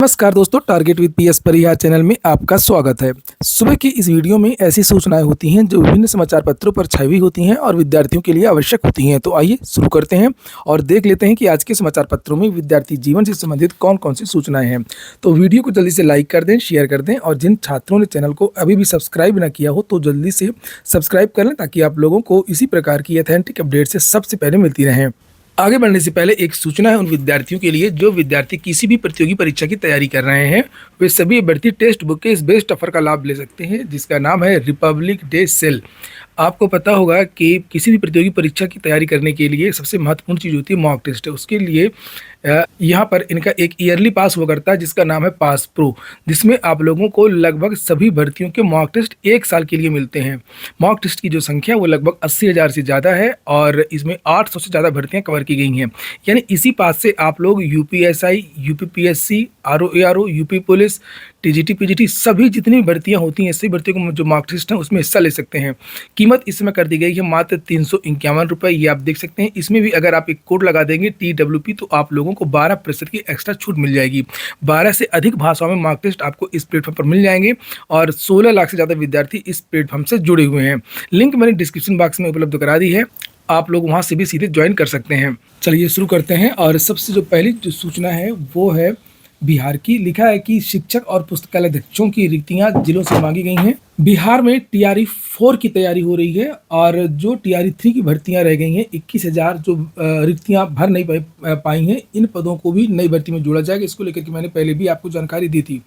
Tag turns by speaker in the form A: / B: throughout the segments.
A: नमस्कार दोस्तों, target with PS Parihar channel में आपका स्वागत है। सुबह की इस वीडियो में ऐसी सूचनाएं होती हैं जो विभिन्न समाचार पत्रों पर छाई हुई होती हैं और विद्यार्थियों के लिए आवश्यक होती हैं। तो आइए शुरू करते हैं और देख लेते हैं कि आज के समाचार पत्रों में विद्यार्थी जीवन से संबंधित कौन कौन सी सूचनाएं हैं। तो वीडियो को जल्दी से लाइक कर दें, शेयर कर दें और जिन छात्रों ने चैनल को अभी भी सब्सक्राइब न किया हो तो जल्दी से सब्सक्राइब कर लें ताकि आप लोगों को इसी प्रकार की ऑथेंटिक अपडेट से सबसे पहले मिलती रहें। आगे बढ़ने से पहले एक सूचना है उन विद्यार्थियों के लिए जो विद्यार्थी किसी भी प्रतियोगी परीक्षा की तैयारी कर रहे हैं। वे सभी अभ्यर्थी टेक्स्ट बुक के इस बेस्ट ऑफर का लाभ ले सकते हैं जिसका नाम है रिपब्लिक डे सेल। आपको पता होगा कि किसी भी प्रतियोगी परीक्षा की तैयारी करने के लिए सबसे महत्वपूर्ण चीज़ होती है मॉक टेस्ट। उसके लिए यहाँ पर इनका एक ईयरली पास हुआ करता है जिसका नाम है पास प्रो, जिसमें आप लोगों को लगभग सभी भर्तियों के मॉक टेस्ट 1 साल के लिए मिलते हैं। मॉक टेस्ट की जो संख्या वो लगभग 80,000 से ज़्यादा है और इसमें 800 से ज़्यादा भर्तियाँ कवर की गई हैं। यानी इसी पास से आप लोग UPSI, UPPSC, RO ARO, UP police, TGT, PGT सभी जितनी भी भर्तियाँ होती हैं, सभी भर्तियों को जो मार्क टेस्ट हैं उसमें हिस्सा ले सकते हैं। कीमत इसमें कर दी गई है मात्र 351 रुपये। ये आप देख सकते हैं। इसमें भी अगर आप एक कोड लगा देंगे TWP तो आप लोगों को 12% की एक्स्ट्रा छूट मिल जाएगी। 12 से अधिक भाषाओं में मार्क टेस्ट आपको इस प्लेटफॉर्म पर मिल जाएंगे और 16 लाख से ज़्यादा विद्यार्थी इस प्लेटफॉर्म से जुड़े हुए हैं। लिंक मैंने डिस्क्रिप्शन बॉक्स में उपलब्ध करा दी है, आप लोग वहाँ से भी सीधे ज्वाइन कर सकते हैं। चलिए शुरू करते हैं और सबसे जो पहली जो सूचना है वो है बिहार की। लिखा है कि शिक्षक और पुस्तकालय अध्यक्षों की रिक्तियां जिलों से मांगी गई हैं। बिहार में TRE 4 की तैयारी हो रही है और जो TRE 3 की भर्तियां रह गई हैं, 21,000 जो रिक्तियां भर नहीं पाई हैं, इन पदों को भी नई भर्ती में जोड़ा जाएगा। इसको लेकर के मैंने पहले भी आपको जानकारी दी थी।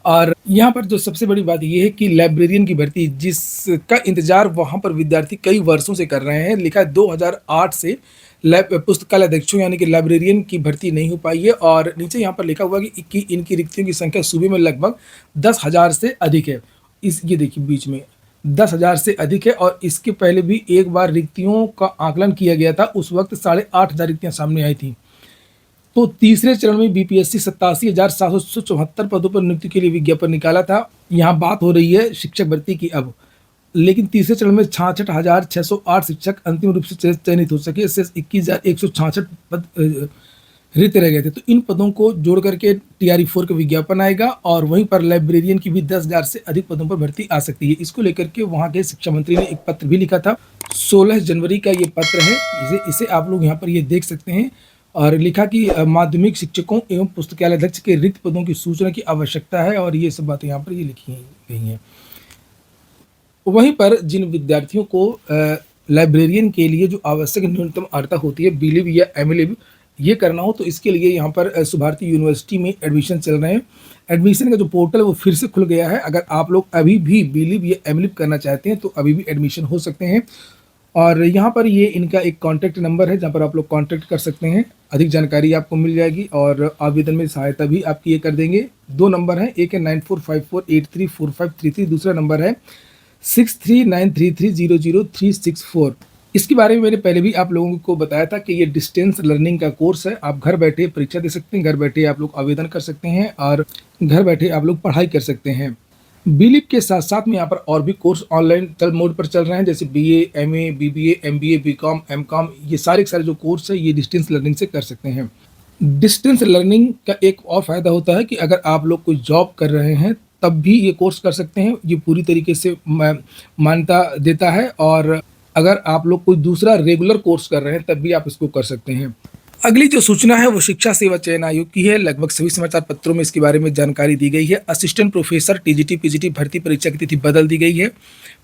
A: और यहाँ पर जो सबसे बड़ी बात यह है कि लाइब्रेरियन की भर्ती जिसका इंतजार वहाँ पर विद्यार्थी कई वर्षों से कर रहे हैं। लिखा है 2008 से पुस्तकालय अध्यक्षों यानी कि लाइब्रेरियन की भर्ती नहीं हो पाई है और नीचे यहाँ पर लिखा हुआ है कि इनकी रिक्तियों की संख्या सूबे में लगभग 10,000 से अधिक है। ये देखिए बीच में 10,000 से अधिक है और इसके पहले भी एक बार रिक्तियों का आकलन किया गया था, उस वक्त 8,500 रिक्तियाँ सामने आई थी। तो तीसरे चरण में BPSC 87,774 पदों पर नियुक्ति के लिए विज्ञापन निकाला था। यहाँ बात हो रही है शिक्षक भर्ती की अब, लेकिन तीसरे चरण में 66,608 शिक्षक अंतिम रूप से चयनित हो सके। इससे 21,166 पद रिक्त रह गए थे। तो इन पदों को जोड़ करके TRE 4 का विज्ञापन आएगा और वहीं पर लाइब्रेरियन की भी 10,000 से अधिक पदों पर भर्ती आ सकती है। इसको लेकर के वहाँ के शिक्षा मंत्री ने एक पत्र भी लिखा था। 16 जनवरी का ये पत्र है, इसे आप लोग यहाँ पर ये देख सकते हैं। और लिखा कि माध्यमिक शिक्षकों एवं पुस्तकालय अध्यक्ष के रिक्त पदों की सूचना की आवश्यकता है और ये सब बातें यहाँ पर ये लिखी गई हैं। वहीं पर जिन विद्यार्थियों को लाइब्रेरियन के लिए जो आवश्यक न्यूनतम अर्हता होती है BLib या MLib ये करना हो तो इसके लिए यहाँ पर सुभारती यूनिवर्सिटी में एडमिशन चल रहे हैं। एडमिशन का जो पोर्टल है वो फिर से खुल गया है। अगर आप लोग अभी भी BLib या MLib करना चाहते हैं तो अभी भी एडमिशन हो सकते हैं। और यहाँ पर ये इनका एक कॉन्टैक्ट नंबर है जहाँ पर आप लोग कॉन्टैक्ट कर सकते हैं, अधिक जानकारी आपको मिल जाएगी और आवेदन में सहायता भी आपकी ये कर देंगे। 2 नंबर हैं, एक है 9454834533, दूसरा नंबर है 6393300364। इसके बारे में मैंने पहले भी आप लोगों को बताया था कि ये डिस्टेंस लर्निंग का कोर्स है। आप घर बैठे परीक्षा दे सकते हैं, घर बैठे आप लोग आवेदन कर सकते हैं और घर बैठे आप लोग पढ़ाई कर सकते हैं। BLib के साथ साथ में यहाँ पर और भी कोर्स ऑनलाइन मोड पर चल रहे हैं, जैसे BA, MA, BBA, MBA, BCom, MCom, ये सारे जो कोर्स है ये डिस्टेंस लर्निंग से कर सकते हैं। डिस्टेंस लर्निंग का एक और फ़ायदा होता है कि अगर आप लोग कोई जॉब कर रहे हैं तब भी ये कोर्स कर सकते हैं। ये पूरी तरीके से मान्यता देता है और अगर आप लोग कोई दूसरा रेगुलर कोर्स कर रहे हैं तब भी आप इसको कर सकते हैं। अगली जो सूचना है वो शिक्षा सेवा चयन आयोग की है। लगभग सभी समाचार पत्रों में इसके बारे में जानकारी दी गई है। असिस्टेंट प्रोफेसर TGT PGT भर्ती परीक्षा की तिथि बदल दी गई है।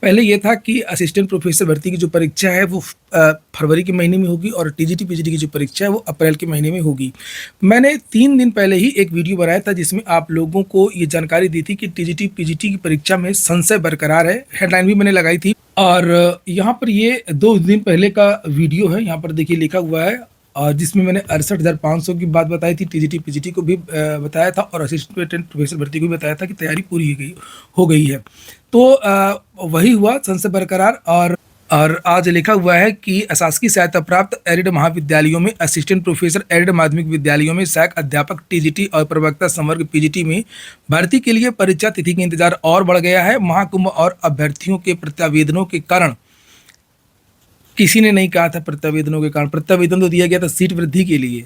A: पहले ये था कि असिस्टेंट प्रोफेसर भर्ती की जो परीक्षा है वो फरवरी के महीने में होगी और TGT PGT की जो परीक्षा है वो अप्रैल के महीने में होगी। मैंने 3 दिन पहले ही एक वीडियो बनाया था जिसमें आप लोगों को ये जानकारी दी थी कि TGT PGT की परीक्षा में संशय बरकरार है। हेडलाइन भी मैंने लगाई थी और यहाँ पर ये 2 दिन पहले का वीडियो है। यहाँ पर देखिए लिखा हुआ है और जिसमें मैंने 68,500 की बात बताई थी। TGT PGT को भी बताया था और असिस्टेंट प्रोफेसर भर्ती को भी बताया था कि तैयारी पूरी हो गई है। तो वही हुआ, संशय बरकरार। और आज लिखा हुआ है कि अशासकीय सहायता प्राप्त एडेड महाविद्यालयों में असिस्टेंट प्रोफेसर, एडेड माध्यमिक विद्यालयों में सहायक अध्यापक TGT और प्रवक्ता संवर्ग PGT में भर्ती के लिए परीक्षा तिथि का इंतजार और बढ़ गया है। महाकुंभ और अभ्यर्थियों के प्रत्यावेदनों के कारण किसी ने नहीं कहा था प्रत्यावेदनों के कारण, प्रत्यावेदन तो दिया गया था सीट वृद्धि के लिए।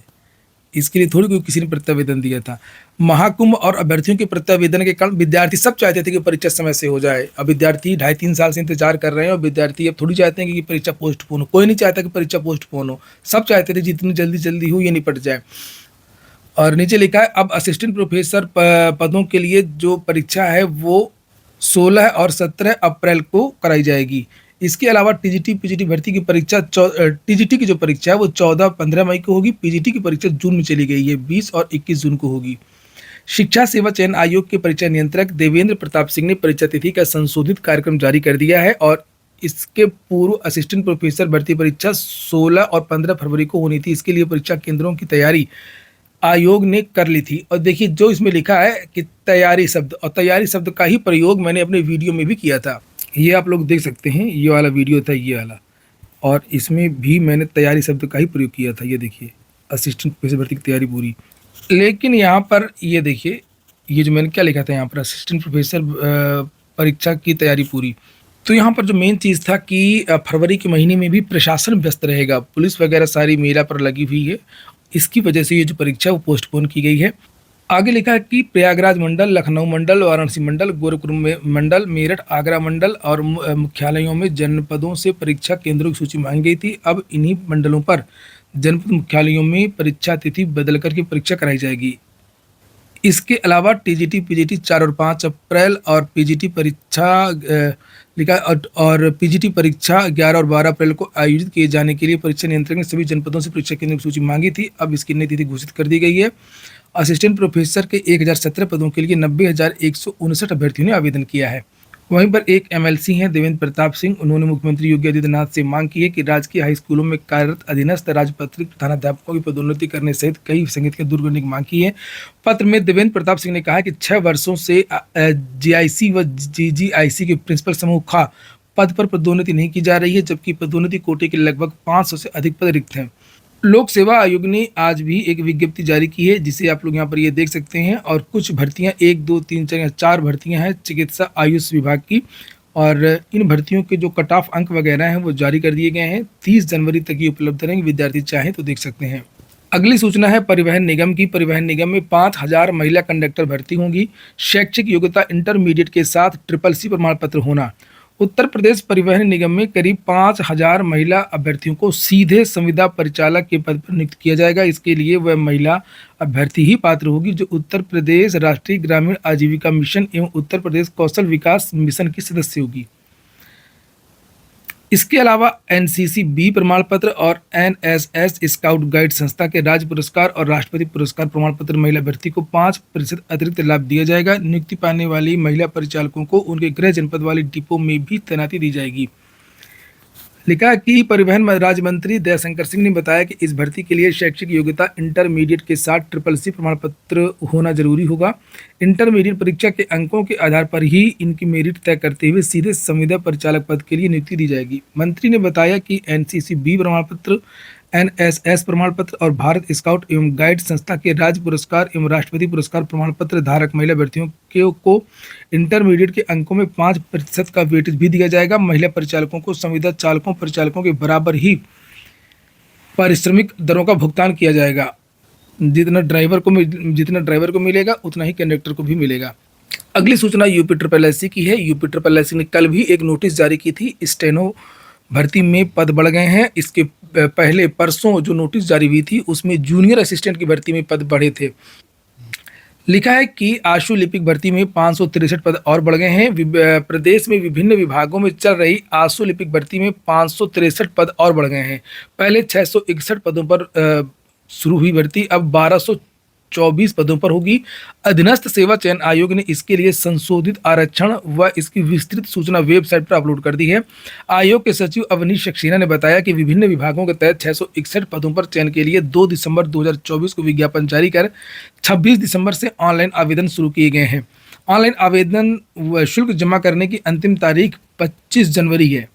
A: इसके लिए थोड़ी कोई किसी ने प्रत्यावेदन दिया था। महाकुंभ और अभ्यर्थियों के प्रत्यावेदन के कारण विद्यार्थी सब चाहते थे कि परीक्षा समय से हो जाए। अब विद्यार्थी 2.5-3 साल से इंतजार कर रहे हैं और विद्यार्थी अब थोड़ी चाहते हैं कि परीक्षा पोस्टपोन हो। कोई नहीं चाहता कि परीक्षा पोस्टपोन हो, सब चाहते थे जितनी जल्दी जल्दी हो ये निपट जाए। और नीचे लिखा है अब असिस्टेंट प्रोफेसर पदों के लिए जो परीक्षा है वो 16 और 17 अप्रैल को कराई जाएगी। इसके अलावा टीजीटी पीजीटी भर्ती की परीक्षा टीजीटी की जो परीक्षा है वो 14-15 मई को होगी। पीजीटी की परीक्षा जून में चली गई है, 20 और 21 जून को होगी। शिक्षा सेवा चयन आयोग के परीक्षा नियंत्रक देवेंद्र प्रताप सिंह ने परीक्षा तिथि का संशोधित कार्यक्रम जारी कर दिया है और इसके पूर्व असिस्टेंट प्रोफेसर भर्ती परीक्षा 16 और 15 फरवरी को होनी थी। इसके लिए परीक्षा केंद्रों की तैयारी आयोग ने कर ली थी। और देखिए जो इसमें लिखा है कि तैयारी शब्द, और तैयारी शब्द का ही प्रयोग मैंने अपने वीडियो में भी किया था। ये आप लोग देख सकते हैं, ये वाला वीडियो था ये वाला, और इसमें भी मैंने तैयारी शब्द का ही प्रयोग किया था। ये देखिए असिस्टेंट प्रोफेसर भर्ती की तैयारी पूरी। लेकिन यहाँ पर ये देखिए, ये जो मैंने क्या लिखा था यहाँ पर, असिस्टेंट प्रोफेसर परीक्षा की तैयारी पूरी। तो यहाँ पर जो मेन चीज़ था कि फरवरी के महीने में भी प्रशासन व्यस्त रहेगा, पुलिस वगैरह सारी मेला पर लगी हुई है। इसकी वजह से ये जो परीक्षा है वो पोस्टपोन की गई है। आगे लिखा है कि प्रयागराज मंडल, लखनऊ मंडल, वाराणसी मंडल, गोरखपुर मंडल, मेरठ, आगरा मंडल और मुख्यालयों में जनपदों से परीक्षा केंद्रों की सूची मांगी गई थी। अब इन्हीं मंडलों पर जनपद मुख्यालयों में परीक्षा तिथि बदल करके परीक्षा कराई जाएगी। इसके अलावा टीजीटी पीजीटी 4 और 5 अप्रैल और पीजीटी परीक्षा लिखा और पीजीटी परीक्षा 11 और 12 अप्रैल को आयोजित किए जाने के लिए परीक्षा नियंत्रक ने सभी जनपदों से परीक्षा केंद्रों की सूची मांगी थी। अब इसकी नई तिथि घोषित कर दी गई है। असिस्टेंट प्रोफेसर के 1017 पदों के लिए 90,159 अभ्यर्थियों ने आवेदन किया है। वहीं पर एक एमएलसी हैं देवेंद्र प्रताप सिंह, उन्होंने मुख्यमंत्री योगी आदित्यनाथ से मांग की है कि राजकीय हाई स्कूलों में कार्यरत अधीनस्थ राजपत्रित प्रधानाध्यापकों की पदोन्नति करने सहित कई संगतियां दूर करने की मांग की है। पत्र में देवेंद्र प्रताप सिंह ने कहा कि 6 वर्षों से जीआईसी व जीजीआईसी के प्रिंसिपल समूह खा पद पर पदोन्नति नहीं की जा रही है, जबकि पदोन्नति कोटे के लगभग 500 से अधिक पद रिक्त हैं। लोक सेवा आयोग ने आज भी एक विज्ञप्ति जारी की है, जिसे आप लोग यहाँ पर ये देख सकते हैं। और कुछ भर्तियाँ 1, 2, 3, 4 भर्तियाँ हैं चिकित्सा आयुष विभाग की, और इन भर्तियों के जो कट ऑफ अंक वगैरह हैं वो जारी कर दिए गए हैं। 30 जनवरी तक ये उपलब्ध रहेंगे, विद्यार्थी चाहें तो देख सकते हैं। अगली सूचना है परिवहन निगम की। परिवहन निगम में 5000 महिला कंडक्टर भर्ती होंगी। शैक्षिक योग्यता इंटरमीडिएट के साथ CCC प्रमाण पत्र होना। उत्तर प्रदेश परिवहन निगम में करीब 5000 महिला अभ्यर्थियों को सीधे संविदा परिचालक के पद पर नियुक्त किया जाएगा। इसके लिए वह महिला अभ्यर्थी ही पात्र होगी जो उत्तर प्रदेश राष्ट्रीय ग्रामीण आजीविका मिशन एवं उत्तर प्रदेश कौशल विकास मिशन की सदस्य होगी। इसके अलावा एनसीसी बी प्रमाण पत्र और एनएसएस स्काउट गाइड संस्था के राज्य पुरस्कार और राष्ट्रपति पुरस्कार प्रमाण पत्र महिला अभ्यर्थी को 5% अतिरिक्त लाभ दिया जाएगा। नियुक्ति पाने वाली महिला परिचालकों को उनके गृह जनपद वाली डिपो में भी तैनाती दी जाएगी। लिखा कि परिवहन राज्य मंत्री दयाशंकर सिंह ने बताया कि इस भर्ती के लिए शैक्षिक योग्यता इंटरमीडिएट के साथ CCC प्रमाण पत्र होना जरूरी होगा। इंटरमीडिएट परीक्षा के अंकों के आधार पर ही इनकी मेरिट तय करते हुए सीधे संविदा परिचालक पद के लिए नियुक्ति दी जाएगी। मंत्री ने बताया कि एनसीसी बी प्रमाण पत्र, एनएसएस प्रमाण पत्र और भारत स्काउट एवं गाइड संस्था के राज्य पुरस्कार एवं राष्ट्रपति पुरस्कार प्रमाण पत्र धारक महिला अभ्यर्थियों को इंटरमीडिएट के अंकों में 5% का वेटेज भी दिया जाएगा। महिला परिचालकों को संविदा चालकों परिचालकों के बराबर ही पारिश्रमिक दरों का भुगतान किया जाएगा। जितना ड्राइवर को मिलेगा उतना ही कंडक्टर को भी मिलेगा। अगली सूचना यूपी SSSC की है। यूपी SSSC ने कल भी एक नोटिस जारी की थी। स्टेनो भर्ती में पद बढ़ गए हैं। इसके पहले परसों जो नोटिस जारी हुई थी उसमें जूनियर असिस्टेंट की भर्ती में पद बढ़े थे। लिखा है कि आशु लिपिक भर्ती में 563 पद और बढ़ गए हैं। प्रदेश में विभिन्न विभागों में चल रही आशु लिपिक भर्ती में 563 पद और बढ़ गए हैं। पहले 661 पदों पर शुरू हुई भर्ती अब 1224 पदों पर होगी। अधीनस्थ सेवा चयन आयोग ने इसके लिए संशोधित आरक्षण व इसकी विस्तृत सूचना वेबसाइट पर अपलोड कर दी है। आयोग के सचिव अवनीश सक्सेना ने बताया कि विभिन्न विभागों के तहत 661 पदों पर चयन के लिए 2 दिसंबर 2024 को विज्ञापन जारी कर 26 दिसंबर से ऑनलाइन आवेदन शुरू किए गए हैं। ऑनलाइन आवेदन व शुल्क जमा करने की अंतिम तारीख 25 जनवरी है।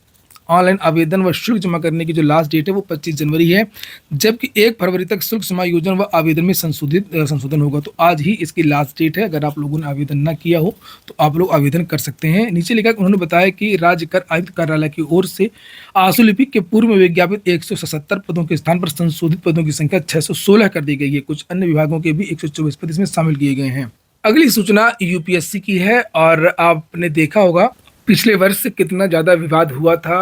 A: ऑनलाइन आवेदन व शुल्क जमा करने की जो लास्ट डेट है वो 25 जनवरी है, जबकि 1 फरवरी तक शुल्क समायोजन व आवेदन में संशोधन होगा। तो आज ही इसकी लास्ट डेट है। अगर आप लोगों ने आवेदन ना किया हो तो आप लोग आवेदन कर सकते हैं। नीचे लिखा उन्होंने बताया कि राज्य कर आयुक्त कार्यालय की ओर से आशुलिपिक के पूर्व में विज्ञापित 177 पदों के स्थान पर संशोधित पदों की संख्या 616 कर दी गई है। कुछ अन्य विभागों के भी 124 पद इसमें शामिल किए गए हैं। अगली सूचना यूपीएससी की है और आपने देखा होगा पिछले वर्ष कितना ज़्यादा विवाद हुआ था।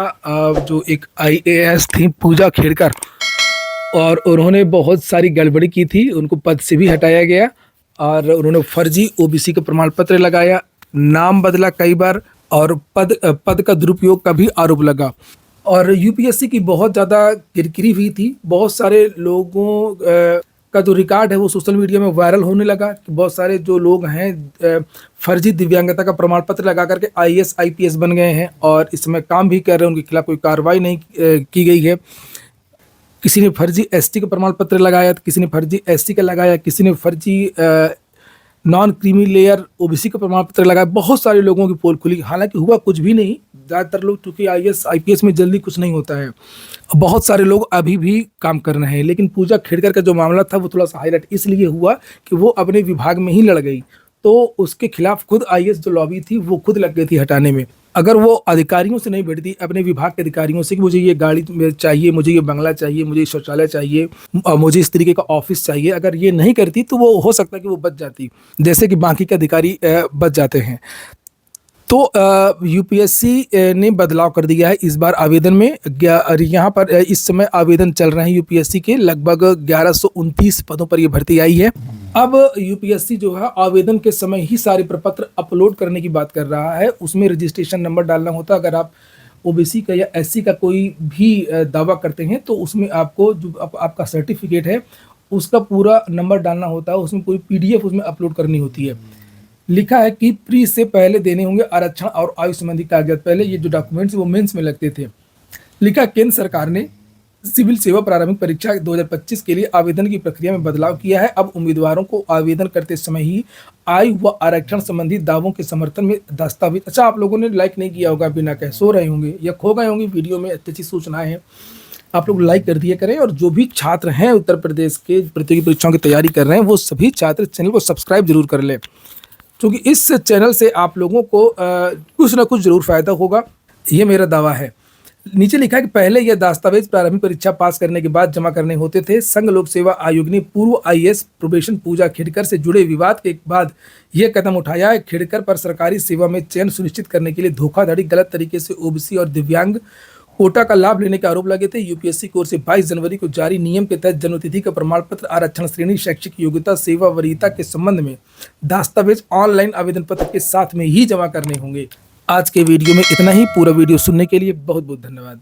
A: जो एक आईएएस थी पूजा खेड़कर, और उन्होंने बहुत सारी गड़बड़ी की थी, उनको पद से भी हटाया गया और उन्होंने फर्जी ओबीसी का प्रमाण पत्र लगाया, नाम बदला कई बार और पद का दुरुपयोग का भी आरोप लगा। और यूपीएससी की बहुत ज़्यादा किरकिरी हुई थी। बहुत सारे लोगों का जो रिकॉर्ड है वो सोशल मीडिया में वायरल होने लगा कि बहुत सारे जो लोग हैं फर्जी दिव्यांगता का प्रमाण पत्र लगा करके आईएएस आईपीएस बन गए हैं और इसमें काम भी कर रहे हैं। उनके खिलाफ कोई कार्रवाई नहीं की गई है। किसी ने फर्जी एसटी का प्रमाण पत्र लगाया, किसी ने फर्जी एससी का लगाया, किसी ने फर्जी नॉन क्रीमी लेयर ओबीसी का प्रमाण पत्र लगाया। बहुत सारे लोगों की पोल खुली। हालांकि हुआ कुछ भी नहीं। ज़्यादातर लोग, चूँकि आईएएस आईपीएस में जल्दी कुछ नहीं होता है, बहुत सारे लोग अभी भी काम कर रहे हैं। लेकिन पूजा खेड़कर का जो मामला था वो थोड़ा सा हाईलाइट इसलिए हुआ कि वो अपने विभाग में ही लड़ गई, तो उसके खिलाफ खुद आईएएस जो लॉबी थी वो खुद लग गई थी हटाने में। अगर वो अधिकारियों से नहीं बैठती, अपने विभाग के अधिकारियों से कि मुझे ये गाड़ी चाहिए, मुझे ये बंगला चाहिए, मुझे शौचालय चाहिए, मुझे इस तरीके का ऑफिस चाहिए, अगर ये नहीं करती तो वो हो सकता है कि वो बच जाती, जैसे कि बाकी के अधिकारी बच जाते हैं। तो यूपीएससी ने बदलाव कर दिया है इस बार आवेदन में। यहाँ पर इस समय आवेदन चल रहे हैं यूपीएससी के लगभग 1129 पदों पर ये भर्ती आई है। अब यूपीएससी जो है आवेदन के समय ही सारे प्रपत्र अपलोड करने की बात कर रहा है। उसमें रजिस्ट्रेशन नंबर डालना होता है। अगर आप ओबीसी का या एससी का कोई भी दावा करते हैं तो उसमें आपको जो आपका सर्टिफिकेट है उसका पूरा नंबर डालना होता है। उसमें पूरी पीडीएफ उसमें अपलोड करनी होती है। लिखा है कि प्री से पहले देने होंगे आरक्षण और आयु संबंधी कागजात। पहले ये जो डॉक्यूमेंट्स वो मेंस में लगते थे। लिखा केंद्र सरकार ने सिविल सेवा प्रारंभिक परीक्षा 2025 के लिए आवेदन की प्रक्रिया में बदलाव किया है। अब उम्मीदवारों को आवेदन करते समय ही आयु व आरक्षण संबंधी दावों के समर्थन में दस्तावेज। अच्छा, आप लोगों ने लाइक नहीं किया होगा, बिना कहे सो रहे होंगे या खो गए होंगे वीडियो में, अच्छी सूचनाएं हैं, आप लोग लाइक कर दिया करें। और जो भी छात्र हैं उत्तर प्रदेश के प्रतियोगी परीक्षाओं की तैयारी कर रहे हैं वो सभी छात्र चैनल को सब्सक्राइब जरूर कर लें, क्योंकि इस चैनल से आप लोगों को कुछ ना कुछ जरूर फायदा होगा, ये मेरा दावा है। नीचे लिखा है कि पहले यह दस्तावेज प्रारंभिक परीक्षा पास करने के बाद जमा करने होते थे। संघ लोक सेवा आयोग ने पूर्व आईएएस प्रोबेशन पूजा खेड़कर से जुड़े विवाद के बाद यह कदम उठाया है। खेड़कर पर सरकारी सेवा में चयन सुनिश्चित करने के लिए धोखाधड़ी, गलत तरीके से ओबीसी और दिव्यांग कोटा का लाभ लेने के आरोप लगे थे। यूपीएससी की ओर से 22 जनवरी को जारी नियम के तहत जन्मतिथि का प्रमाण पत्र, आरक्षण श्रेणी, शैक्षिक योग्यता, सेवा वरीयता के संबंध में दस्तावेज ऑनलाइन आवेदन पत्र के साथ में ही जमा करने होंगे। आज के वीडियो में इतना ही। पूरा वीडियो सुनने के लिए बहुत बहुत धन्यवाद।